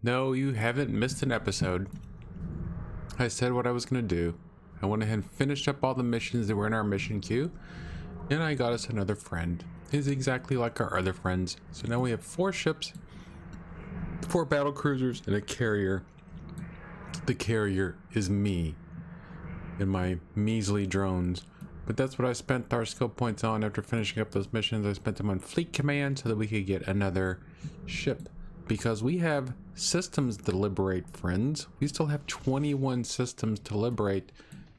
No, you haven't missed an episode. I said what I was going to do. I went ahead and finished up all the missions that were in our mission queue, and I got us another friend. He's exactly like our other friends. So now we have 4 ships, 4 battle cruisers, and a carrier. The carrier is me and my measly drones. But that's what I spent our skill points on after finishing up those missions. I spent them on fleet command so that we could get another ship. Because we have systems to liberate, friends. We still have 21 systems to liberate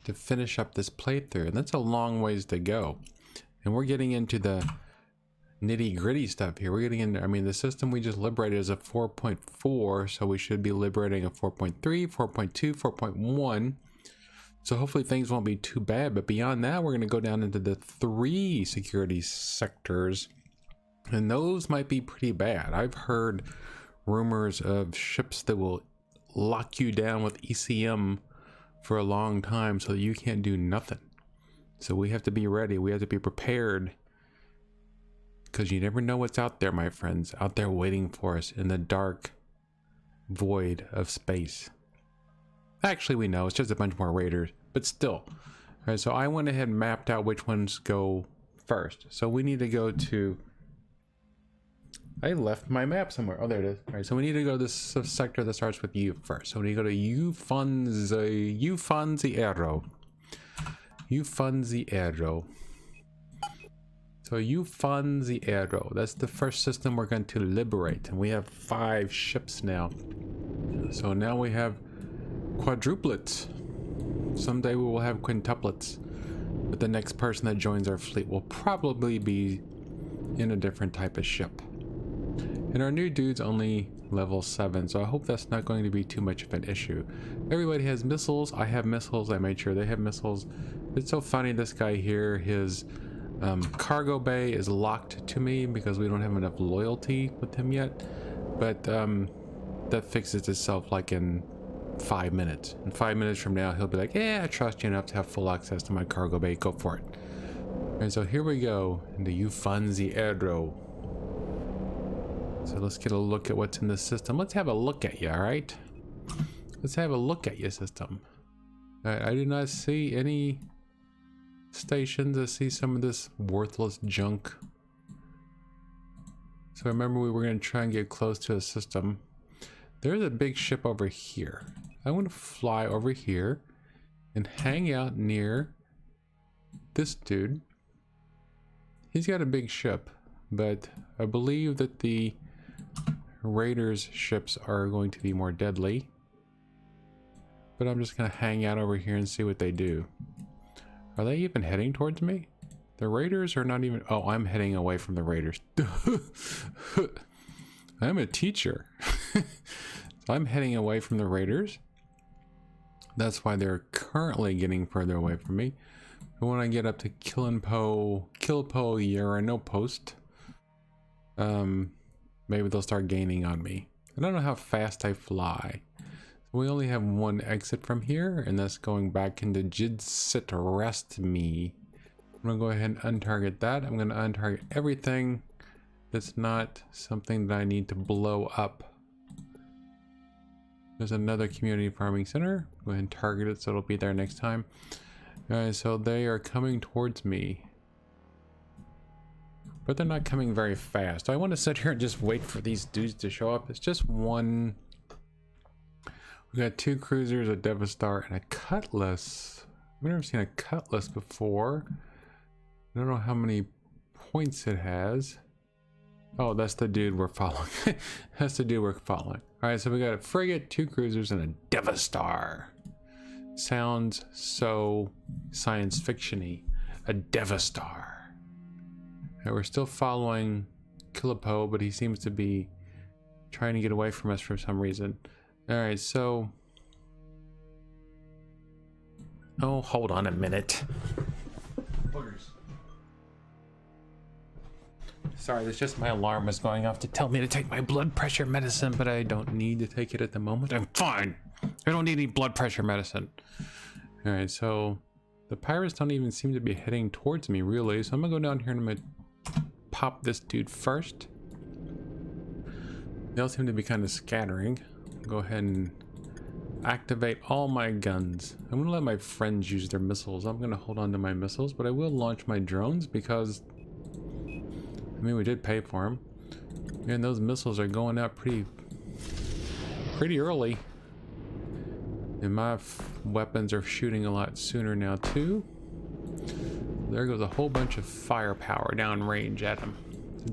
to finish up this playthrough. And that's a long ways to go. And we're getting into the nitty gritty stuff here. We're getting into, I mean, the system we just liberated is a 4.4. So we should be liberating a 4.3, 4.2, 4.1. So hopefully things won't be too bad. But beyond that, we're going to go down into the 3 security sectors. And those might be pretty bad. I've heard rumors of ships that will lock you down with ECM for a long time so that you can't do nothing. So we have to be ready. We have to be prepared. Because you never know what's out there, my friends. Out there waiting for us in the dark void of space. Actually, we know. It's just a bunch more raiders. But still. All right, so I went ahead and mapped out which ones go first. So we need to go to... I left my map somewhere. Oh, there it is. All right, so we need to go to this sector that starts with U first. So we need to go to Ufanziero. Ufanziero. So Ufanziero. That's the first system we're going to liberate. And we have 5 ships now. So now we have quadruplets. Someday we will have quintuplets. But the next person that joins our fleet will probably be in a different type of ship. And our new dude's only level 7, so I hope that's not going to be too much of an issue. Everybody has missiles. I have missiles. I made sure they have missiles. It's so funny, this guy here, his cargo bay is locked to me because we don't have enough loyalty with him yet. But that fixes itself like in 5 minutes. In 5 minutes from now, he'll be like, yeah, I trust you enough to have full access to my cargo bay. Go for it. And so here we go into Ufanziero. So let's get a look at what's in the system. Let's have a look at you, all right? Let's have a look at your system. All right, I do not see any stations. I see some of this worthless junk. So remember, we were going to try and get close to a system. There's a big ship over here. I'm going to fly over here and hang out near this dude. He's got a big ship, but I believe that the Raiders ships are going to be more deadly. But I'm just going to hang out over here and see what they do. Are they even heading towards me? The Raiders are not even... Oh, I'm heading away from the Raiders. I'm a teacher. So I'm heading away from the Raiders. That's why they're currently getting further away from me. But when I get up to Kilpo Yarano Post, maybe they'll start gaining on me. I don't know how fast I fly. So we only have one exit from here, and that's going back into Jidsit Rest Me. I'm gonna go ahead and untarget that. I'm gonna untarget everything that's not something that I need to blow up. There's another community farming center. Go ahead and target it so it'll be there next time. Alright, so they are coming towards me. But they're not coming very fast. I want to sit here and just wait for these dudes to show up. It's just one. We got 2 cruisers, a Devastator, and a Cutlass. I've never seen a Cutlass before. I don't know how many points it has. Oh, that's the dude we're following. That's the dude we're following. Alright, so we got a frigate, 2 cruisers, and a Devastator. Sounds so science fiction-y. A Devastator. We're still following Kilpo, but he seems to be trying to get away from us for some reason. Alright, so... Oh, hold on a minute. Sorry, that's just my alarm was going off to tell me to take my blood pressure medicine, but I don't need to take it at the moment. I'm fine. I don't need any blood pressure medicine. Alright, so the pirates don't even seem to be heading towards me, really. So I'm gonna go down here and I'm gonna pop this dude first. They all seem to be kind of scattering. Go ahead and activate all my guns. I'm gonna let my friends use their missiles. I'm gonna hold on to my missiles, but I will launch my drones because, I mean, we did pay for them. And those missiles are going out pretty early. And my weapons are shooting a lot sooner now too. There goes a whole bunch of firepower downrange at them.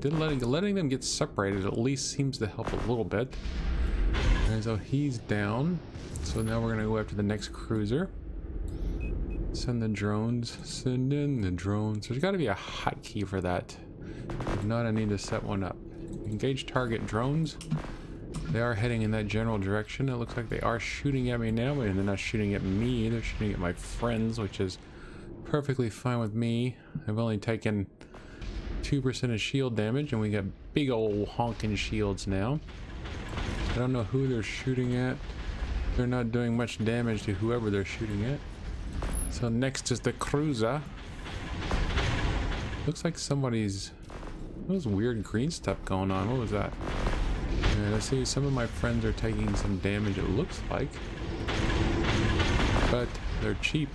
Letting them get separated at least seems to help a little bit. And so he's down. So now we're gonna go after the next cruiser. Send the drones. Send in the drones. There's gotta be a hotkey for that. If not, I need to set one up. Engage target drones. They are heading in that general direction. It looks like they are shooting at me now, and they're not shooting at me. They're shooting at my friends, which is perfectly fine with me. I've only taken 2% of shield damage, and we got big old honking shields now. I don't know who they're shooting at. They're not doing much damage to whoever they're shooting at. So next is the cruiser. Looks like somebody's... What was weird green stuff going on? What was that? And I see some of my friends are taking some damage, it looks like. But they're cheap.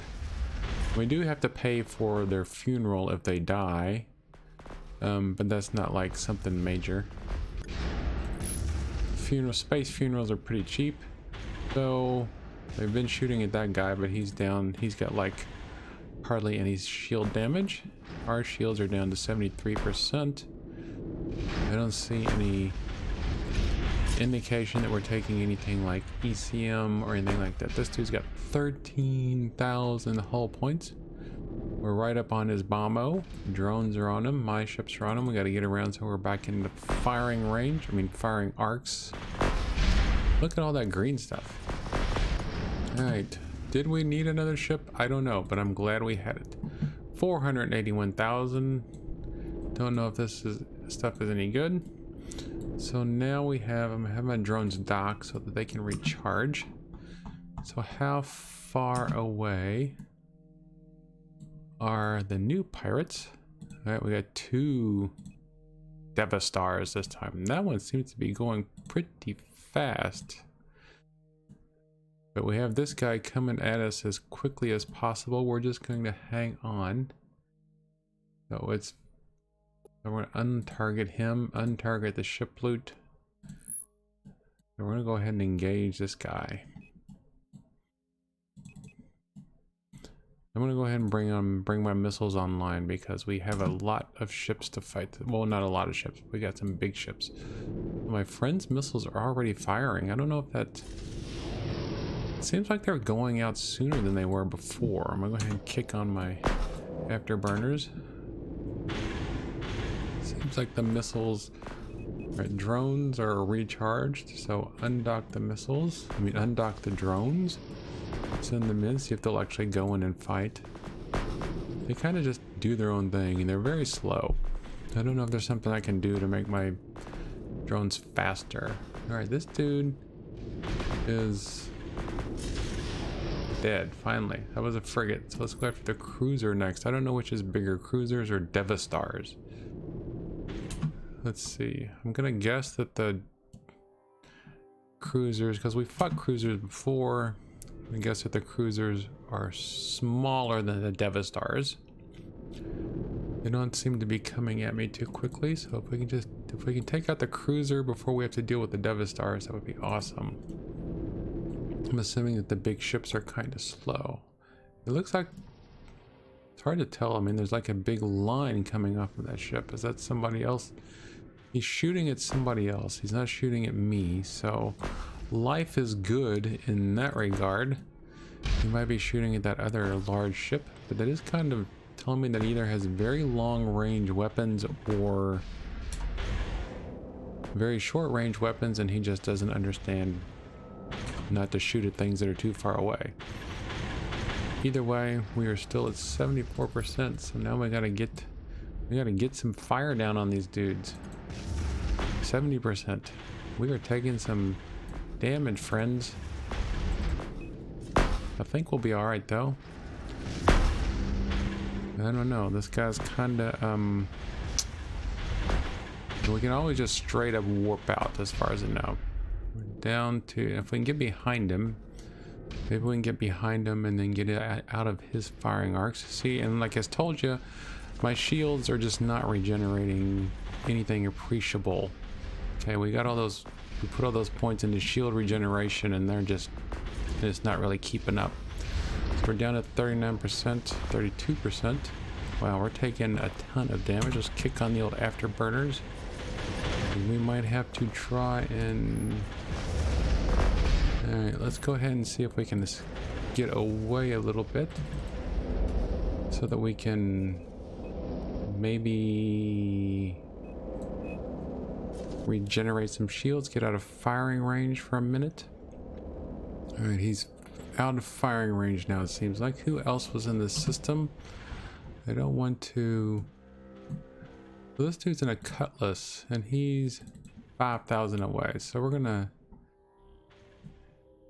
We do have to pay for their funeral if they die. But that's not like something major. Space funerals are pretty cheap. So they've been shooting at that guy, but he's down. He's got like hardly any shield damage. Our shields are down to 73%. I don't see any indication that we're taking anything like ECM or anything like that. This dude's got 13,000 hull points. We're right up on his bombo. Drones are on him. My ships are on him. We got to get around so we're back into firing range. I mean, firing arcs. Look at all that green stuff. Alright. Did we need another ship? I don't know, but I'm glad we had it. 481,000. Don't know if this stuff is any good. So now we have, I'm gonna have my drones dock so that they can recharge. So how far away are the new pirates? All right, we got 2 Devastars this time. That one seems to be going pretty fast. But we have this guy coming at us as quickly as possible. We're just going to hang on. So we're going to untarget him, untarget the ship loot. So we're going to go ahead and engage this guy. I'm going to go ahead and bring my missiles online because we have a lot of ships to fight. Well, not a lot of ships. We got some big ships. My friend's missiles are already firing. I don't know if that... It seems like they're going out sooner than they were before. I'm going to go ahead and kick on my afterburners. Seems like the missiles... Right, drones are recharged, so undock the missiles. I mean, undock the drones. Send them in, see if they'll actually go in and fight. They kind of just do their own thing, and they're very slow. I don't know if there's something I can do to make my drones faster. Alright, this dude is dead, finally. That was a frigate, so let's go after the cruiser next. I don't know which is bigger, cruisers or Devastars. Let's see. I'm gonna guess that the cruisers, because we fought cruisers before, I guess that the cruisers are smaller than the Devastars. They don't seem to be coming at me too quickly, so if we can take out the cruiser before we have to deal with the Devastars, that would be awesome. I'm assuming that the big ships are kind of slow. It looks like it's hard to tell. I mean, there's like a big line coming off of that ship. Is that somebody else? He's shooting at somebody else. He's not shooting at me, so life is good in that regard. He might be shooting at that other large ship, but that is kind of telling me that he either has very long range weapons or very short range weapons, and he just doesn't understand not to shoot at things that are too far away. Either way, we are still at 74%, so now we gotta get some fire down on these dudes. 70%. We are taking some damage, friends. I think we'll be alright though. I don't know, this guy's kinda we can always just straight up warp out as far as I know. Down to, if we can get behind him, maybe we can get behind him and then get it out of his firing arcs. See, and like I told you, my shields are just not regenerating anything appreciable. Okay, we got all those, we put all those points into shield regeneration and they're just, it's not really keeping up. So we're down at 39%, 32%. Wow, we're taking a ton of damage. Let's kick on the old afterburners. We might have to try and... Alright, let's go ahead and see if we can just get away a little bit so that we can maybe regenerate some shields, get out of firing range for a minute. Alright, he's out of firing range now, it seems like. Who else was in the system? I don't want to... Well, this dude's in a cutlass and he's 5,000 away, so we're gonna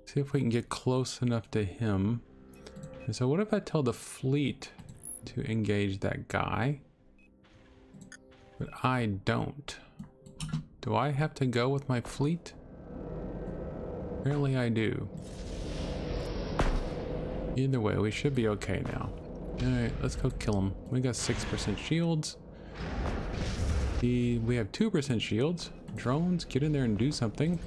see if we can get close enough to him. And so what if I tell the fleet to engage that guy, but I don't? Do I have to go with my fleet? Apparently I do. Either way, we should be okay now. Alright, let's go kill him. We got 6% shields. We have 2% shields. Drones, get in there and do something.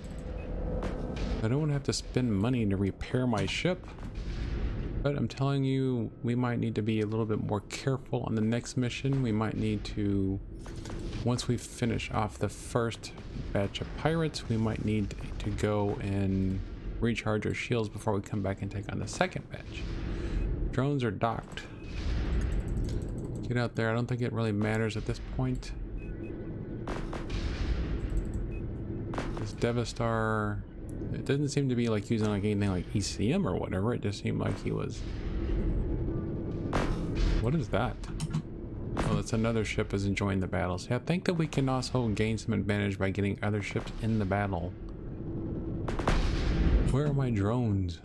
I don't want to have to spend money to repair my ship. But I'm telling you, we might need to be a little bit more careful on the next mission. We might need to, once we finish off the first batch of pirates, we might need to go and recharge our shields before we come back and take on the second batch. Drones are docked. Get out there. I don't think it really matters at this point. This Devastator, it doesn't seem to be like using like anything like ECM or whatever. It just seemed like he was... What is that? Oh, that's another ship is enjoying the battle. See, I think that we can also gain some advantage by getting other ships in the battle. Where are my drones?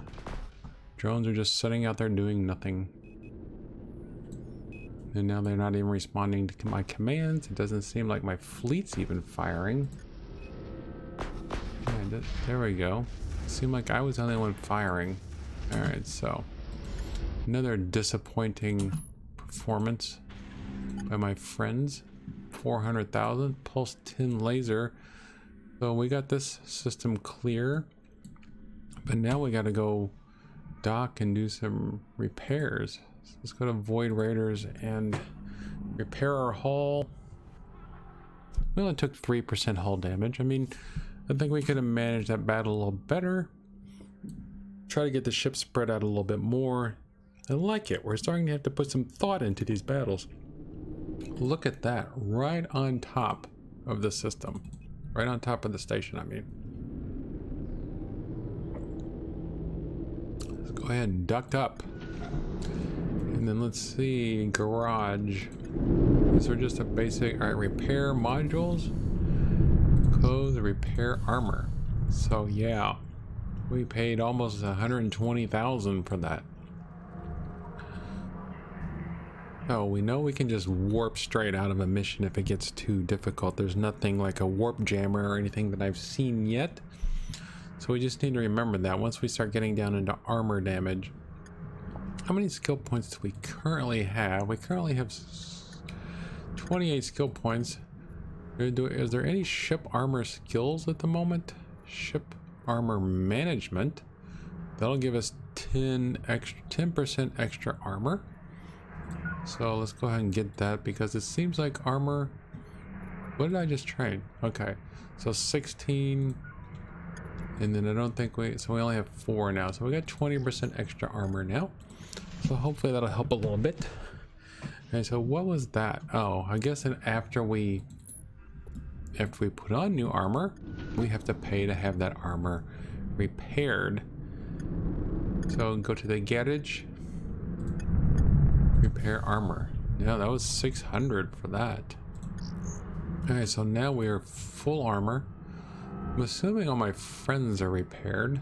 Drones are just sitting out there doing nothing. And now they're not even responding to my commands. It doesn't seem like my fleet's even firing. Yeah, there we go. It seemed like I was the only one firing. Alright, so another disappointing performance by my friends. 400,000 pulse 10 laser. So we got this system clear, but now we got to go dock and do some repairs. So let's go to Void Raiders and repair our hull. We only took 3% hull damage. I mean, I think we could have managed that battle a little better. Try to get the ship spread out a little bit more. I like it. We're starting to have to put some thought into these battles. Look at that, right on top of the system. Right on top of the station, I mean. Let's go ahead and duct up. And then let's see, garage. These are just a basic, all right, repair modules. Clothes, repair armor. So yeah, we paid almost 120,000 for that. Oh, we know we can just warp straight out of a mission if it gets too difficult. There's nothing like a warp jammer or anything that I've seen yet. So we just need to remember that once we start getting down into armor damage. How many skill points do we currently have? We currently have 28 skill points. Is there any ship armor skills at the moment? Ship armor management. That'll give us 10% extra armor. So let's go ahead and get that because it seems like armor... What did I just train? Okay, so 16. And then I don't think we... So we only have 4 now. So we got 20% extra armor now. So hopefully that'll help a little bit. Okay, so what was that? Oh, I guess that after we put on new armor, we have to pay to have that armor repaired. So go to the garage, repair armor. Yeah, that was 600 for that. Okay, so now we are full armor. I'm assuming all my friends are repaired.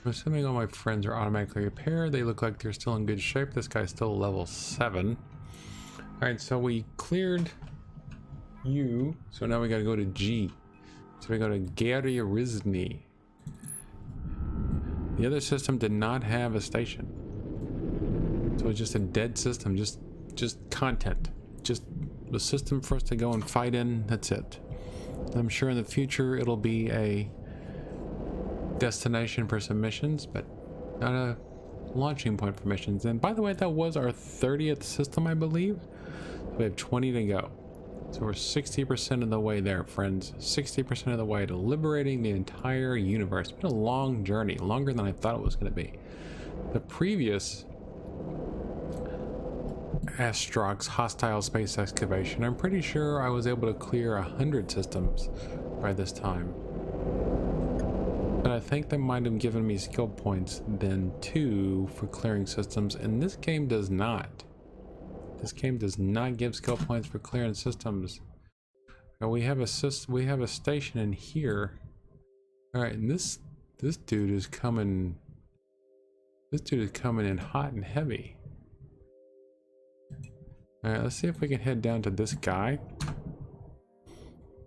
I'm assuming all my friends are automatically repaired. They look like they're still in good shape. This guy's still level 7. Alright, so we cleared you. So now we gotta go to G. So we go to Gary Rizny. The other system did not have a station. So it's just a dead system, just content. Just a system for us to go and fight in, that's it. I'm sure in the future it'll be a destination for some missions, but not a launching point for missions. And by the way, that was our 30th system, I believe. We have 20 to go. So we're 60% of the way there, friends. 60% of the way to liberating the entire universe. It's been a long journey, longer than I thought it was going to be. The previous Astrox hostile space excavation, I'm pretty sure I was able to clear 100 systems by this time. But I think they might have given me skill points then too for clearing systems, and this game does not. This game does not give skill points for clearing systems. Now we have a station in here. All right, and this dude is coming. This dude is coming in hot and heavy. All right, let's see if we can head down to this guy.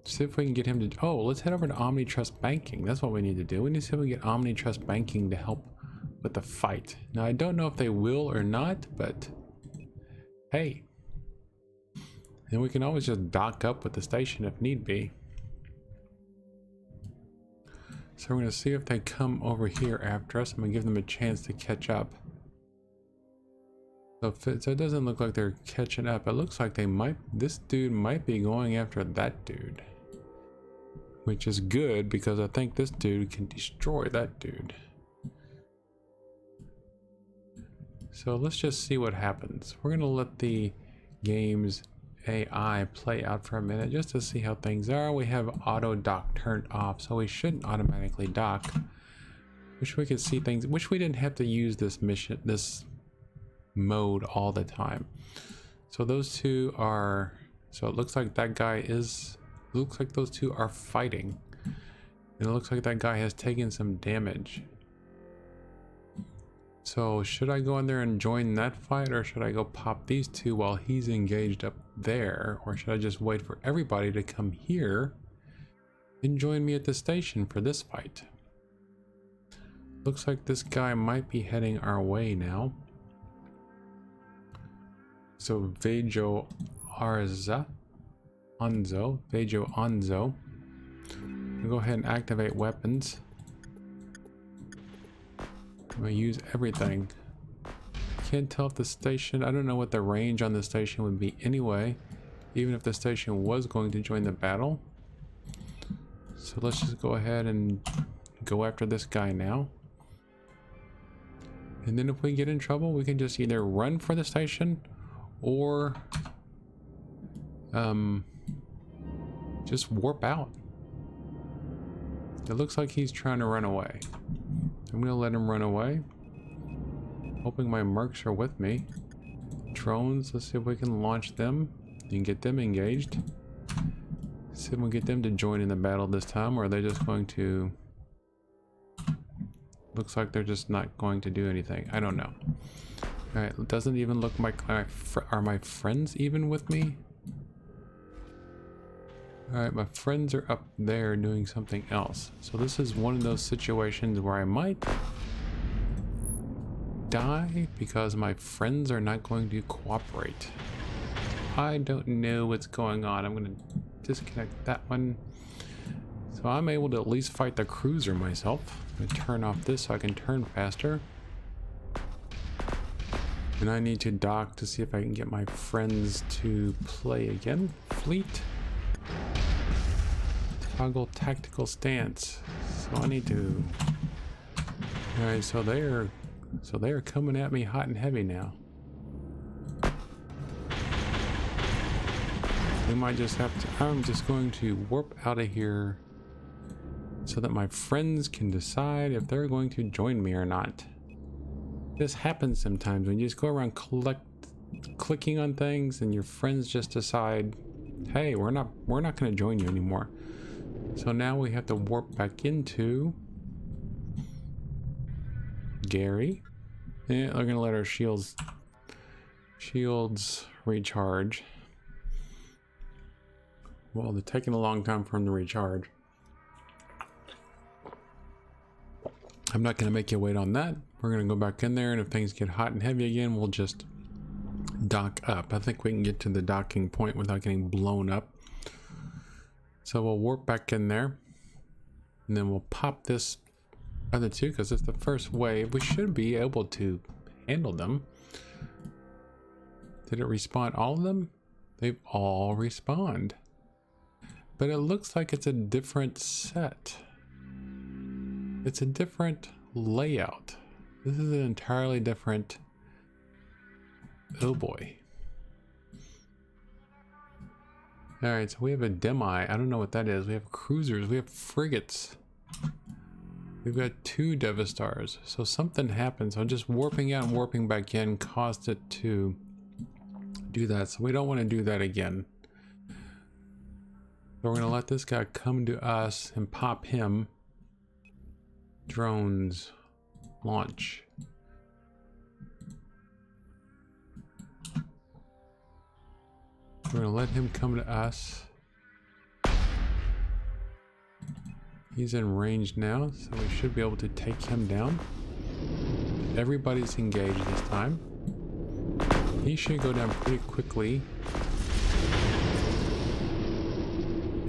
See if we can get him to. Oh, let's head over to OmniTrust Banking. That's what we need to do. We need to see if we can get OmniTrust Banking to help with the fight. Now I don't know if they will or not, but. Hey, and we can always just dock up with the station if need be. So we're going to see if they come over here after us. I'm going to give them a chance to catch up. So it doesn't look like they're catching up. It looks like they might. This dude might be going after that dude, which is good because I think this dude can destroy that dude. So let's just see what happens. We're going to let the game's AI play out for a minute just to see how things are. We have auto dock turned off, so we shouldn't automatically dock. Wish we could see things. Wish we didn't have to use this mode all the time. So those two are. So it looks like that guy is. Looks like those two are fighting, and it looks like that guy has taken some damage. So should I go in there and join that fight, or should I go pop these two while he's engaged up there, or should I just wait for everybody to come here and join me at the station for this fight? Looks like this guy might be heading our way now. So Vejo Onzo. We'll go ahead and activate weapons. I'm gonna use everything. Can't tell if the station, I don't know what the range on the station would be anyway, even if the station was going to join the battle. So let's just go ahead and go after this guy now. And then if we get in trouble, we can just either run for the station or just warp out. It looks like he's trying to run away. I'm gonna let him run away, hoping my mercs are with me. Drones, let's see if we can launch them and get them engaged. See if we can get them to join in the battle this time, or are they just going to... Looks like they're just not going to do anything. I don't know. Alright, it doesn't even look like are my friends even with me? Alright, my friends are up there doing something else. So this is one of those situations where I might die because my friends are not going to cooperate. I don't know what's going on. I'm going to disconnect that one. So I'm able to at least fight the cruiser myself. I'm going to turn off this so I can turn faster. And I need to dock to see if I can get my friends to play again. Fleet. Toggle tactical stance. So I need to. Alright, so they are coming at me hot and heavy now. We might just have to. I'm just going to warp out of here so that my friends can decide if they're going to join me or not. This happens sometimes when you just go around clicking on things and your friends just decide, hey, we're not going to join you anymore. So now we have to warp back into Gary. Yeah, we're gonna let our shields recharge. Well, they're taking a long time for them to recharge. I'm not going to make you wait on that. We're going to go back in there, and if things get hot and heavy again, we'll just dock up. I think we can get to the docking point without getting blown up. So we'll warp back in there, and then we'll pop this other two because it's the first wave. We should be able to handle them. Did it respawn all of them? They've all respawned. But it looks like it's a different set. It's a different layout. This is an entirely different... Oh boy. Alright, so we have a demi. I don't know what that is. We have cruisers. We have frigates. We've got 2 Devastars. So something happened. So just warping out and warping back in caused it to do that. So we don't want to do that again. So we're going to let this guy come to us and pop him. Drones. Launch. We're going to let him come to us. He's in range now, so we should be able to take him down. Everybody's engaged this time. He should go down pretty quickly.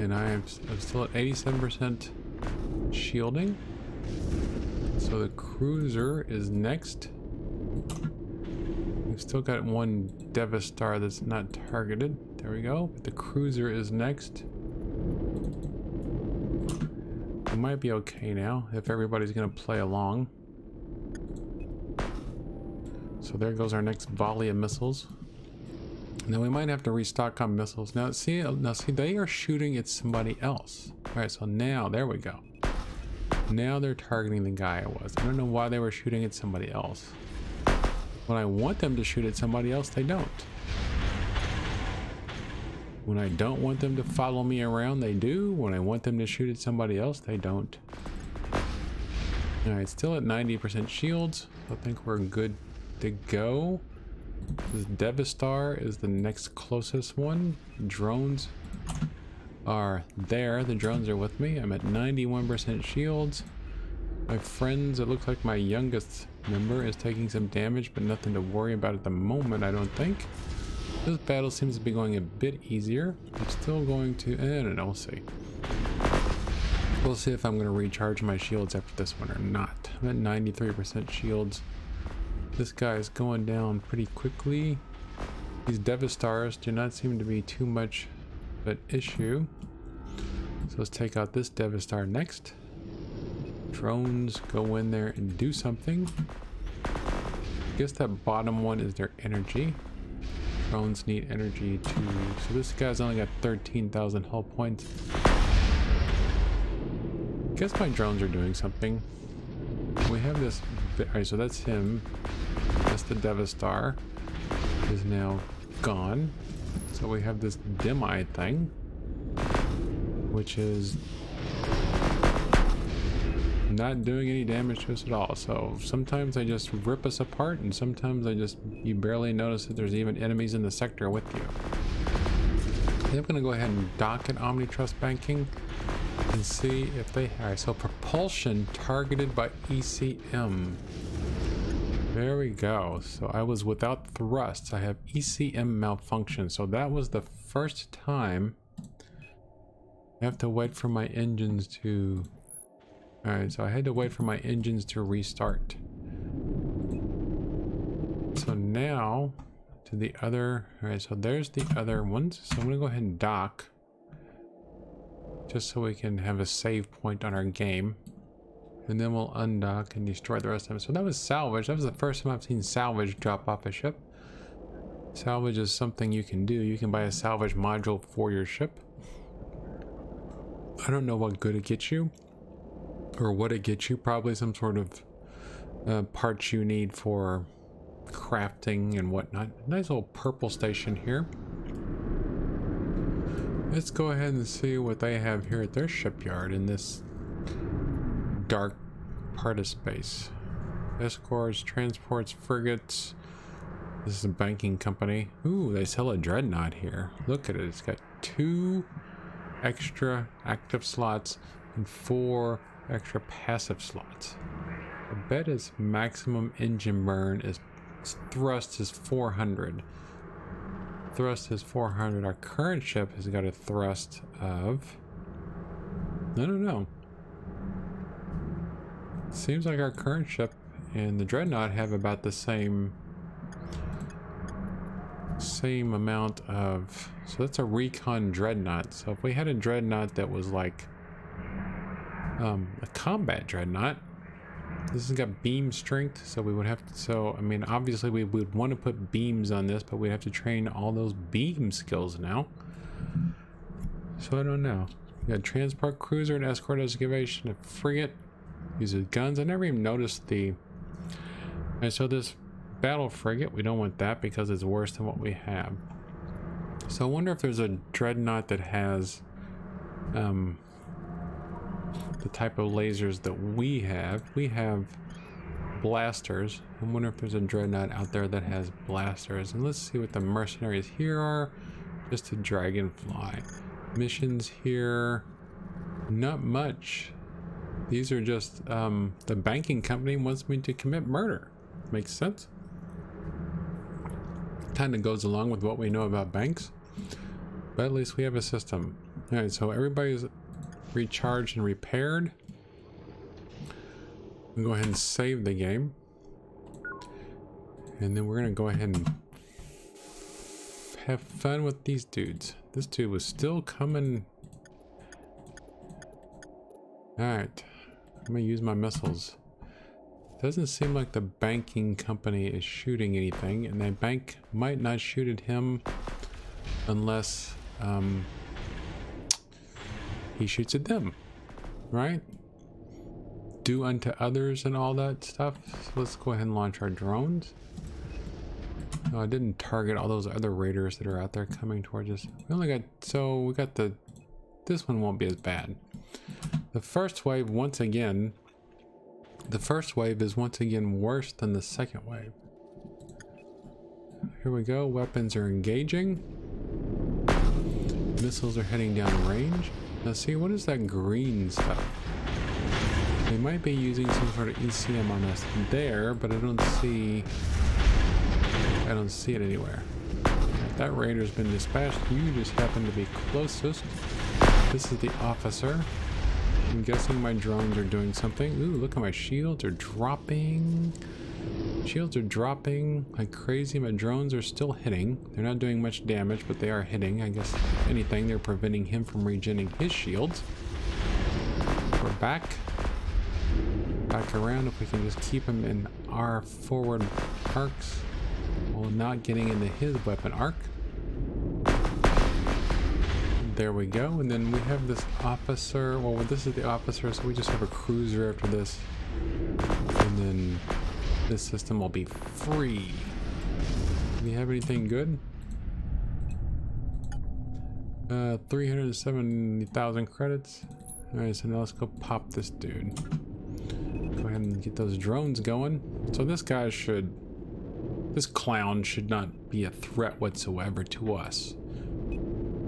And I'm still at 87% shielding. So the cruiser is next. We've still got 1 Devastar that's not targeted. There we go. The cruiser is next. We might be okay now if everybody's going to play along. So there goes our next volley of missiles. Now we might have to restock on missiles. Now see, they are shooting at somebody else. All right, so now there we go. Now they're targeting the guy I was. I don't know why they were shooting at somebody else. When I want them to shoot at somebody else, they don't. When I don't want them to follow me around, they do. When I want them to shoot at somebody else, they don't. Alright, still at 90% shields. I think we're good to go. This Devastar is the next closest one. Drones are there. The drones are with me. I'm at 91% shields. My friends, it looks like my youngest member is taking some damage, but nothing to worry about at the moment, I don't think. This battle seems to be going a bit easier. I'm still going to... I don't know, we'll see. We'll see if I'm going to recharge my shields after this one or not. I'm at 93% shields. This guy is going down pretty quickly. These Devastars do not seem to be too much of an issue. So let's take out this Devastar next. Drones go in there and do something. I guess that bottom one is their energy. Drones need energy too. So this guy's only got 13,000 hull points. I guess my drones are doing something. We have this... Alright, so that's him. That's the Devastar. Is now gone. So we have this demi thing, which is not doing any damage to us at all. So sometimes they just rip us apart, and sometimes you barely notice that there's even enemies in the sector with you. I'm gonna go ahead and dock at Omnitrust Banking and see if they... Alright, so propulsion targeted by ECM. There we go. So I was without thrusts. I have ECM malfunction. So that was the first time I have to wait for my engines to... Alright, so I had to wait for my engines to restart. So now to the other... Alright, so there's the other ones. So I'm going to go ahead and dock, just so we can have a save point on our game. And then we'll undock and destroy the rest of them. So that was salvage. That was the first time I've seen salvage drop off a ship. Salvage is something you can do. You can buy a salvage module for your ship. I don't know what good it gets you, or what it gets you. Probably some sort of parts you need for crafting and whatnot. Nice little purple station here. Let's go ahead and see what they have here at their shipyard in this dark part of space. Escorts, transports, frigates. This is a banking company. Ooh, they sell a dreadnought here. Look at it. It's got 2 extra active slots and 4 extra passive slots. I bet his maximum engine burn is thrust is 400. Thrust is 400. Our current ship has got a thrust of, I don't know. Seems like our current ship and the Dreadnought have about the same amount of, so that's a recon Dreadnought. So if we had a Dreadnought that was like a combat Dreadnought, this has got beam strength, so we would have to, so I mean obviously we would want to put beams on this, but we'd have to train all those beam skills now. So I don't know. We got transport cruiser and escort excavation, a frigate, uses guns. I never even noticed the, and so this battle frigate, we don't want that because it's worse than what we have. So I wonder if there's a Dreadnought that has the type of lasers that we have. We have blasters. I wonder if there's a Dreadnought out there that has blasters. And let's see what the mercenaries here are. Just a dragonfly. Missions here, not much. These are just the banking company wants me to commit murder. Makes sense. Kind of goes along with what we know about banks, but at least we have a system. All right, so everybody's recharged and repaired. We'll go ahead and save the game, and then we're gonna go ahead and have fun with these dudes. This dude was still coming. All right, I'm gonna use my missiles. Doesn't seem like the banking company is shooting anything, and the bank might not shoot at him unless he shoots at them, right? Do unto others and all that stuff. So let's go ahead and launch our drones. No, I didn't target all those other raiders that are out there coming towards us. We only got, so we got the, this one won't be as bad. The first wave, once again, the first wave is once again worse than the second wave. Here we go. Weapons are engaging. Missiles are heading down range. Now see, what is that green stuff? They might be using some sort of ECM on us there, but I don't see it anywhere. If that raider's been dispatched, you just happen to be closest. This is the officer. I'm guessing my drones are doing something. Ooh, look at my shields are dropping. Shields are dropping like crazy. My drones are still hitting. They're not doing much damage, but they are hitting. I guess if anything, they're preventing him from regenerating his shields. We're back around. If we can just keep him in our forward arcs while not getting into his weapon arc. There we go. And then we have this officer. Well, this is the officer, so we just have a cruiser after this. And then this system will be free. Do we have anything good? 370,000 credits. Alright, so now let's go pop this dude. Go ahead and get those drones going. So this guy should, this clown should not be a threat whatsoever to us.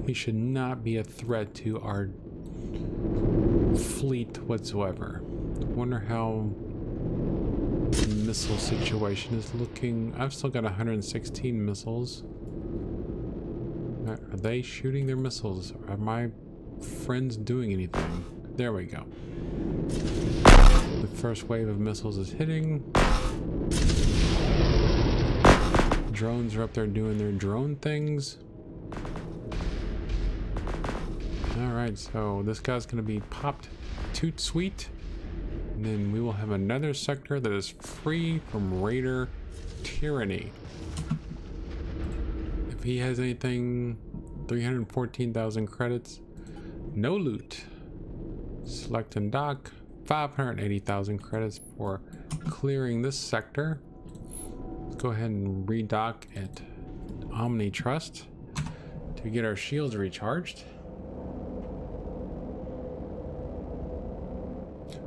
He should not be a threat to our fleet whatsoever. Wonder how the missile situation is looking. I've still got 116 missiles. Are they shooting their missiles? Are my friends doing anything? There we go. The first wave of missiles is hitting. Drones are up there doing their drone things. Alright, so this guy's going to be popped toot sweet. And then we will have another sector that is free from raider tyranny. If he has anything, 314,000 credits. No loot. Select and dock. 580,000 credits for clearing this sector. Let's go ahead and redock at Omni Trust to get our shields recharged.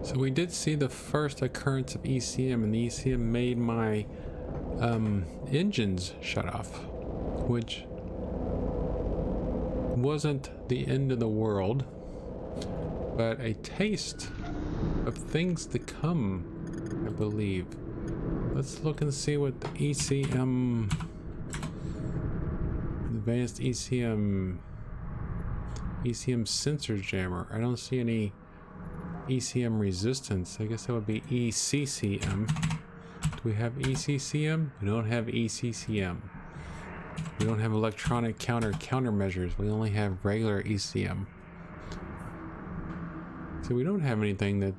So we did see the first occurrence of ECM, and the ECM made my engines shut off, which wasn't the end of the world, but a taste of things to come I believe. Let's look and see what the ECM, advanced ECM sensor jammer. I don't see any ECM resistance. I guess that would be ECCM. Do we have ECCM? We don't have ECCM. We don't have electronic countermeasures. We only have regular ECM. So we don't have anything that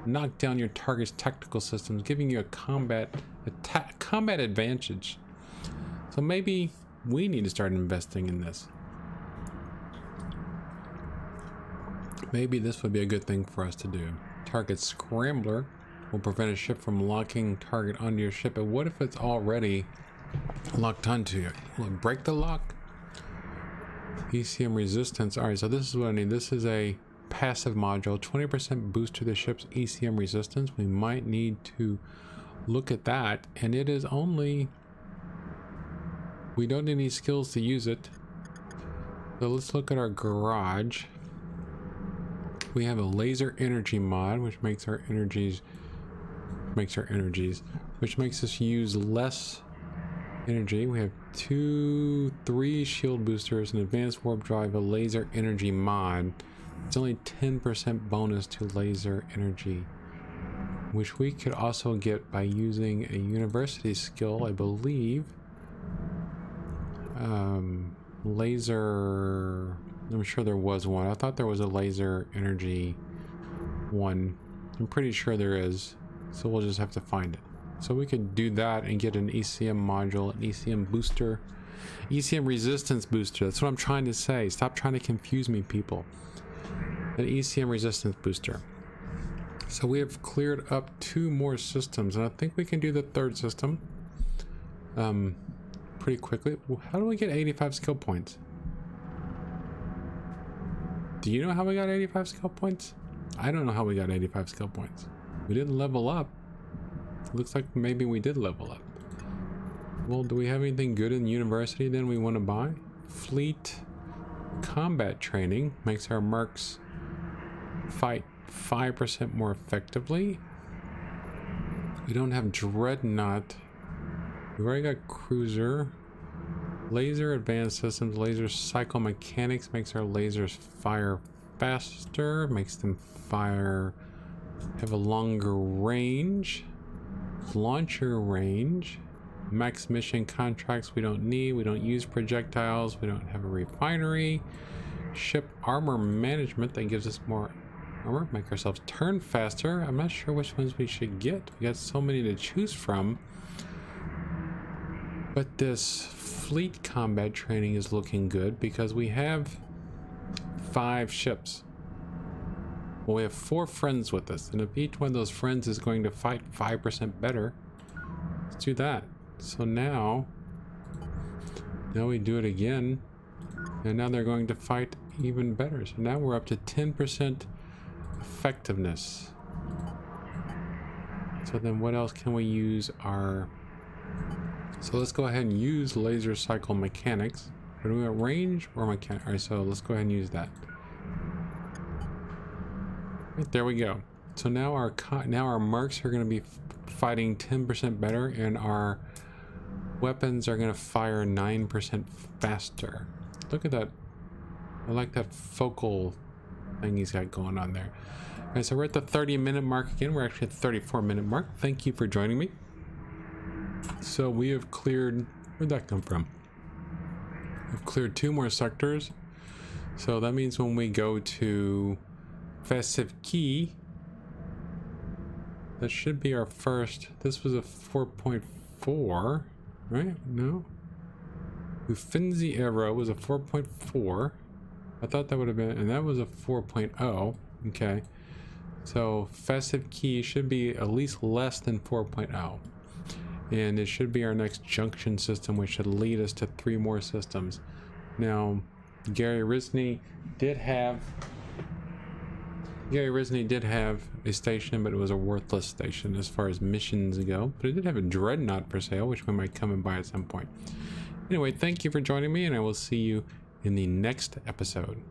knock down your target's tactical systems, giving you a combat advantage. So maybe we need to start investing in this. Maybe this would be a good thing for us to do. Target scrambler will prevent a ship from locking target onto your ship. But what if it's already locked onto you? Will it break the lock? ECM resistance. Alright, so this is what I need. This is a passive module, 20% boost to the ship's ECM resistance. We might need to look at that, and it is only, we don't need any skills to use it. So let's look at our garage. We have a laser energy mod, which makes our energies, which makes us use less energy. We have 3 shield boosters, an advanced warp drive, a laser energy mod. It's only 10% bonus to laser energy, which we could also get by using a university skill, I believe. Laser, I'm sure there was one. I thought there was a laser energy one. I'm pretty sure there is, so we'll just have to find it. So we could do that and get an ECM module, an ECM booster, ECM resistance booster. That's what I'm trying to say. Stop trying to confuse me, people. An ECM resistance booster. So we have cleared up 2 more systems, and I think we can do the 3rd system pretty quickly. How do we get 85 skill points? Do you know how we got 85 skill points? I don't know how we got 85 skill points. We didn't level up. Looks like maybe we did level up. Well, do we have anything good in university then we want to buy? Fleet combat training makes our mercs fight 5% more effectively. We don't have dreadnought. We've already got cruiser. Laser advanced systems, laser psychomechanics makes our lasers fire faster, makes them fire, have a longer range, launcher range, max mission contracts we don't need, we don't use projectiles, we don't have a refinery, ship armor management that gives us more armor, make ourselves turn faster. I'm not sure which ones we should get. We got so many to choose from. But this fleet combat training is looking good because we have 5 ships. Well, we have 4 friends with us, and if each one of those friends is going to fight 5% better, let's do that. So now we do it again, and now they're going to fight even better. So now we're up to 10% effectiveness. So then what else can we use our... So let's go ahead and use laser cycle mechanics. Are we at range or mechanic? All right, so let's go ahead and use that. Right, there we go. So now our mercs are going to be fighting 10% better, and our weapons are going to fire 9% faster. Look at that. I like that focal thing he's got going on there. All right, so we're at the 30-minute mark again. We're actually at the 34-minute mark. Thank you for joining me. So we have cleared, where'd that come from? We've cleared 2 more sectors. So that means when we go to Festive Key, that should be our first. This was a 4.4, right? No. Ufinzi Arrow was a 4.4. I thought that would have been, and that was a 4.0. Okay. So Festive Key should be at least less than 4.0. And it should be our next junction system, which should lead us to 3 more systems. Now, Gary Risney did have a station, but it was a worthless station as far as missions go. But it did have a dreadnought for sale, which we might come and buy at some point. Anyway, thank you for joining me, and I will see you in the next episode.